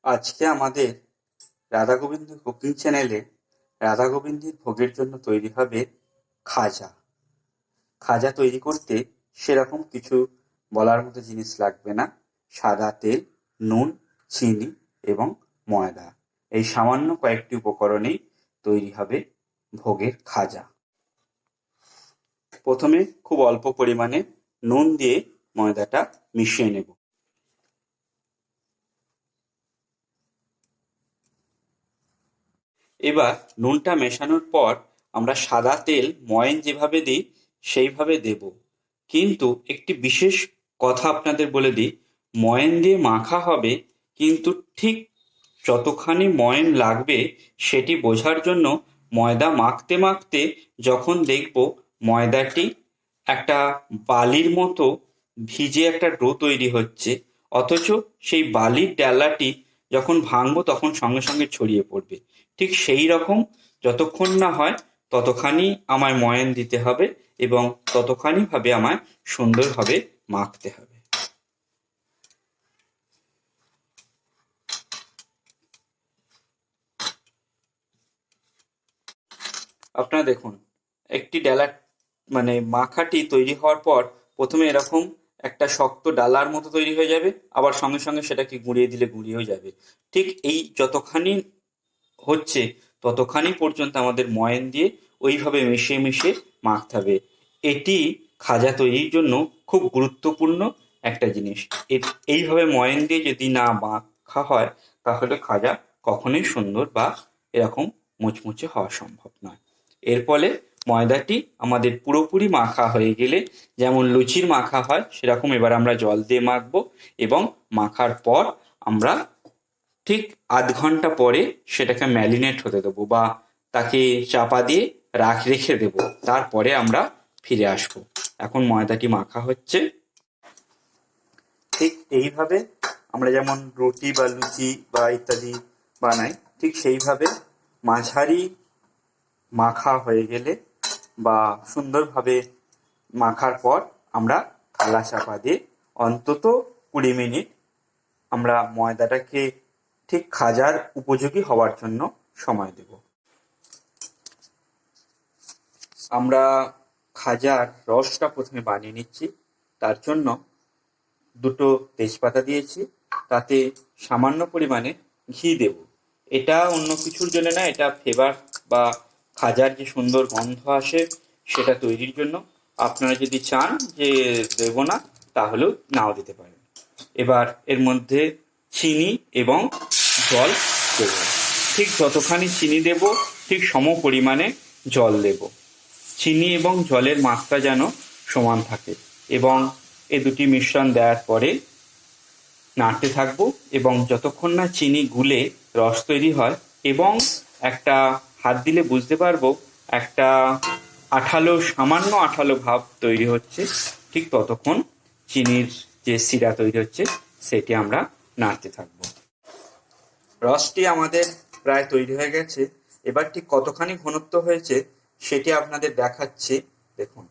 আজকে আমাদের রাধা গোবিন্দ কুকিং চ্যানেলে রাধা গোবিন্দের ভোগের জন্য তৈরি হবে খাজা। খাজা তৈরি করতে সেরকম কিছু বলার মতো জিনিস লাগবে না। সাদা তেল, নুন, চিনি এবং ময়দা, এই সামান্য কয়েকটি উপকরণেই তৈরি হবে ভোগের খাজা। প্রথমে খুব অল্প পরিমাণে নুন দিয়ে ময়দাটা মিশিয়ে নেব। এবার নুনটা মেশানোর পর আমরা সাদা তেল ময়ান যেভাবে দিই সেইভাবে দেব। কিন্তু একটি বিশেষ কথা আপনাদের বলে দিই, ময়ান দিয়ে মাখা হবে, কিন্তু ঠিক যতখানি ময়ান লাগবে সেটি বোঝার জন্য ময়দা মাখতে মাখতে যখন দেখব ময়দাটি একটা বালির মতো ভিজে একটা ডো তৈরি হচ্ছে, অথচ সেই বালির ডালাটি যখন ভাঙবো তখন সঙ্গে সঙ্গে ছড়িয়ে পড়বে, ঠিক সেই রকম যতক্ষণ না হয় ততখানি আমায় ময়ান দিতে হবে এবং ততখানি ভাবে আমায় সুন্দরভাবে মাখতে হবে। আপনারা দেখুন, একটি ডালা মাখাটি তৈরি হওয়ার পর প্রথমে এরকম একটা শক্ত ডালার মতো তৈরি হয়ে যাবে, আবার সঙ্গে সঙ্গে সেটাকে গুঁড়িয়ে দিলে গুঁড়িয়েও যাবে। ঠিক এই যতখানি হচ্ছে ততখানি পর্যন্ত আমাদের ময়ান দিয়ে ওইভাবে মিশিয়ে মিশিয়ে মাখতে হবে। এটি খাজা তৈরির জন্য খুব গুরুত্বপূর্ণ একটা জিনিস। এইভাবে ময়ান দিয়ে যদি না মাখা হয় তাহলে খাজা কখনোই সুন্দর বা এরকম মুচমুচে হওয়া সম্ভব নয়। এর ফলে ময়দাটি আমাদের পুরোপুরি মাখা হয়ে গেলে যেমন লুচির মাখা হয় সেরকম এবার আমরা জল দিয়ে মাখবো এবং মাখার পর আমরা ঠিক আধ ঘন্টা পরে সেটাকে ম্যারিনেট হতে দেবো বা তাকে চাপা দিয়ে রেখে দেবো। তারপরে আমরা ফিরে আসবো। এখন ময়দাটি মাখা হচ্ছে। ঠিক এইভাবে আমরা যেমন রুটি বা লুচি বা ইত্যাদি বানাই, ঠিক সেইভাবে মাঝারি মাখা হয়ে গেলে বা সুন্দরভাবে মাখার পর আমরা থালা চাপা দিয়ে অন্তত 20 মিনিট আমরা ময়দাটাকে ঠিক খাজার উপযোগী হওয়ার জন্য সময় দেব। আমরা খাজার রসটা প্রথমে বানিয়ে নিচ্ছি। তার জন্য 2টো তেজপাতা দিয়েছি, তাতে সামান্য পরিমাণে ঘি দেব। এটা অন্য কিছুর জন্য না, এটা ফ্লেভার বা খাজার যে সুন্দর গন্ধ আসে সেটা তৈরির জন্য। আপনারা যদি চান যে দেব না তাহলেও নাও দিতে পারেন। এবার এর মধ্যে চিনি এবং জল দেব। ঠিক যতখানি চিনি দেব ঠিক সম পরিমাণে জল দেব। চিনি এবং জলের মাত্রা যেন সমান থাকে এবং এই দুটি মিশ্রণ দেওয়ার পরে নাড়তে থাকবো এবং যতক্ষণ না চিনি গুলে রস তৈরি হয় এবং একটা হাত দিলে বুঝতে পারবো একটা সামান্য আঠালো ভাব তৈরি হচ্ছে, ঠিক ততক্ষণ চিনির যে শিরা তৈরি হচ্ছে সেটি আমরা নাড়তে থাকবো। রসটি আমাদের প্রায় তৈরি হয়ে গেছে। এবার ঠিক কতখানি ঘনত্ব হয়েছে সেটি আপনাদের দেখাচ্ছি। দেখুন,